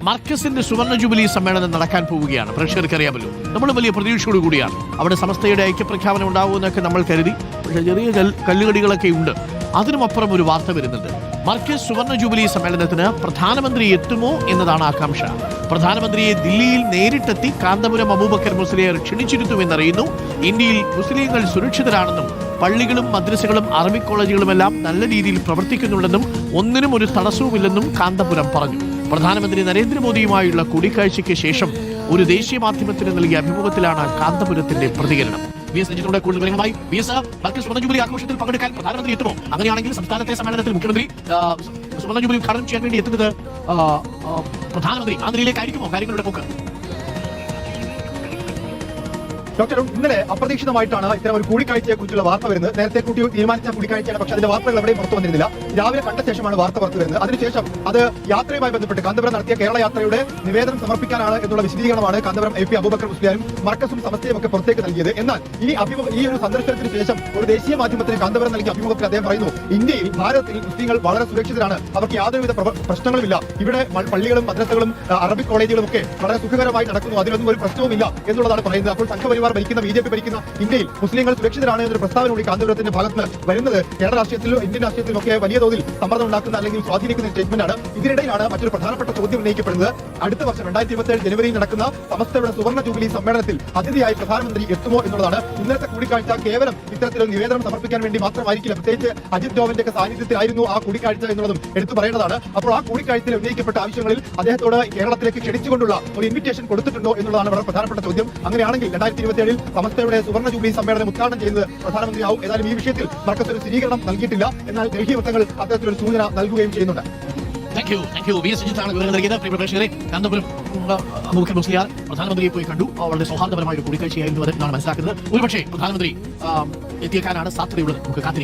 മാർക്കസിന്റെ സുവർണ ജൂബിലി സമ്മേളനം നടക്കാൻ പോവുകയാണ്. പ്രേക്ഷകർക്ക് അറിയാമല്ലോ, നമ്മൾ വലിയ പ്രതീക്ഷയോട് കൂടിയാണ്. അവിടെ സമസ്തയുടെ ഐക്യപ്രഖ്യാപനം ഉണ്ടാവുമെന്നൊക്കെ നമ്മൾ കരുതി. പക്ഷേ ചെറിയ കല്ലുകടികളൊക്കെ ഉണ്ട്. അതിനുമപ്പുറം ഒരു വാർത്ത വരുന്നുണ്ട്. മാർക്കസ് സുവർണ ജൂബിലി സമ്മേളനത്തിന് പ്രധാനമന്ത്രി എത്തുമോ എന്നതാണ് ആകാംക്ഷ. പ്രധാനമന്ത്രിയെ ദില്ലിയിൽ നേരിട്ടെത്തി കാന്തപുരം അബൂബക്കർ മുസ്ലിയാർ ക്ഷണിച്ചിരുത്തുമെന്നറിയുന്നു. ഇന്ത്യയിൽ മുസ്ലിങ്ങൾ സുരക്ഷിതരാണെന്നും പള്ളികളും മദ്രസകളും അറബിക് കോളേജുകളുമെല്ലാം നല്ല രീതിയിൽ പ്രവർത്തിക്കുന്നുണ്ടെന്നും ഒന്നിനും ഒരു തടസ്സവുമില്ലെന്നും കാന്തപുരം പറഞ്ഞു. പ്രധാനമന്ത്രി നരേന്ദ്രമോദിയുമായുള്ള കൂടിക്കാഴ്ചയ്ക്ക് ശേഷം ഒരു ദേശീയ മാധ്യമത്തിന് നൽകിയ അഭിമുഖത്തിലാണ് കാന്തപുരത്തിന്റെ പ്രതികരണം. കൂടുതൽ വിവരങ്ങളുമായി സുവർണ ജൂബിലി ആഘോഷത്തിൽ പങ്കെടുക്കാൻ പ്രധാനമന്ത്രി എത്തുമോ? അങ്ങനെയാണെങ്കിൽ സംസ്ഥാനത്തെ സമ്മേളനത്തിൽ മുഖ്യമന്ത്രി സുവർണ ജൂബിലി ഉദ്ഘാടനം ചെയ്യാൻ വേണ്ടി എത്തുന്നത് പ്രധാനമന്ത്രി ആ നിലയിലേക്കായിരിക്കുമോ കാര്യങ്ങളുടെ പോക്ക്? ഡോക്ടർ, ഇന്നലെ അപ്രതീക്ഷിതമായിട്ടാണ് ഇത്തരം ഒരു കൂടിക്കാഴ്ചയെ കുറിച്ചുള്ള വാർത്ത വരുന്നത്. നേരത്തെ കൂട്ടി തീരുമാനിച്ച കൂടിക്കാഴ്ചയാണ്, പക്ഷേ അതിന്റെ വാർത്തകൾ എവിടെയും പുറത്തു വന്നിരുന്നില്ല. രാവിലെ കണ്ട ശേഷമാണ് വാർത്ത പുറത്തു വരുന്നത്. അതിനുശേഷം അത് യാത്രയുമായി ബന്ധപ്പെട്ട് കാന്തപുരം നടത്തിയ കേരള യാത്രയുടെ നിവേദനം സമർപ്പിക്കാനാണ് എന്നുള്ള വിശദീകരണമാണ് കാന്തപുരം AP അബൂബക്കർ മുസ്ലിയാരും മർക്കസും സമസ്തയും ഒക്കെ പുറത്തേക്ക് നൽകിയത്. എന്നാൽ ഈ ഒരു സന്ദർശനത്തിന് ശേഷം ഒരു ദേശീയ മാധ്യമത്തിന് കാന്തപുരം നൽകിയ അഭിമുഖത്തിൽ അദ്ദേഹം പറയുന്നു, ഇന്ത്യയിൽ ഭാരതത്തിൽ മുസ്ലിങ്ങൾ വളരെ സുരക്ഷിതരാണ്, അവർക്ക് യാതൊരുവിധ പ്രശ്നങ്ങളുമില്ല, ഇവിടെ പള്ളികളും മദ്രസകളും അറബിക് കോളേജുകളും ഒക്കെ വളരെ സുഖകരമായി നടക്കുന്നു, അതിനൊന്നും ഒരു പ്രശ്നവുമില്ല എന്നുള്ളതാണ് പറയുന്നത്. അപ്പോൾ സംഘപരിവാർ ഭരിക്കുന്ന BJP ഭരിക്കുന്ന ഇന്ത്യയിൽ മുസ്ലിങ്ങൾ സുരക്ഷിതരാണ് എന്നൊരു പ്രസ്താവന കൂടി കാന്തപുരത്തിന്റെ ഭാഗത്ത് വരുന്നത് കേരള രാഷ്ട്രീയത്തിലും ഇന്ത്യൻ രാഷ്ട്രീയത്തിലും ഒക്കെ വലിയ തോതിൽ സമ്മർദ്ദം ഉണ്ടാക്കുന്ന അല്ലെങ്കിൽ സ്വാധീനിക്കുന്ന സ്റ്റേറ്റ്മെന്റാണ്. ഇതിനിടയിലാണ് മറ്റൊരു പ്രധാനപ്പെട്ട ചോദ്യം ഉന്നയിക്കപ്പെടുന്നത്. അടുത്ത വർഷം 2027 ജനുവരിയിൽ നടക്കുന്ന സമസ്തയുടെ സുവർണ ജൂബിലി സമ്മേളനത്തിൽ അതിഥിയായി പ്രധാനമന്ത്രി എത്തുമോ എന്നുള്ളതാണ്. ഇന്നത്തെ കൂടിക്കാഴ്ച കേവലം ഇത്തരത്തിലൊരു നിവേദനം സമർപ്പിക്കാൻ വേണ്ടി മാത്രമായിരിക്കില്ല. പ്രത്യേകിച്ച് അജിത് ഡോവലിന്റെ ഒക്കെ സാന്നിധ്യത്തിലായിരുന്നു ആ കൂടിക്കാഴ്ച എന്നുള്ളതും എടുത്തു പറയേണ്ടതാണ്. അപ്പോൾ ആ കൂടിക്കാഴ്ചയിൽ ഉന്നയിക്കപ്പെട്ട ആവശ്യങ്ങളിൽ അദ്ദേഹത്തോട് കേരളത്തിലേക്ക് ക്ഷണിച്ചുകൊണ്ടുള്ള ഒരു ഇൻവിറ്റേഷൻ കൊടുത്തിട്ടുണ്ടോ എന്നുള്ളതാണ് വളരെ പ്രധാനപ്പെട്ട ചോദ്യം. അങ്ങനെയാണെങ്കിൽ 2027 സമസ്തയുടെ സുവർണ ജൂബിലി സമ്മേളനം ഉദ്ഘാടനം ചെയ്യുന്നത് പ്രധാനമന്ത്രിയാവും. ഏതായാലും ഈ വിഷയത്തിൽ മർക്കസ് ഒരു സ്ഥിരീകരണം നൽകിയിട്ടില്ല. എന്നാൽ ഡൽഹി വൃത്തങ്ങൾ അത്തരത്തിലൊരു സൂചന നൽകുകയും ചെയ്യുന്നുണ്ട്. പ്രധാനമന്ത്രിയെ പോയി കണ്ടു. വളരെ സൗഹാർദ്ദപരമായ ഒരു കൂടിക്കാഴ്ചയായിരുന്നു അത് എന്നാണ് മനസ്സിലാക്കുന്നത്. ഒരുപക്ഷെ പ്രധാനമന്ത്രി എത്തിയേക്കാനാണ് സാധ്യതയുള്ളത്. നമുക്ക് കാത്തിരിക്കാം.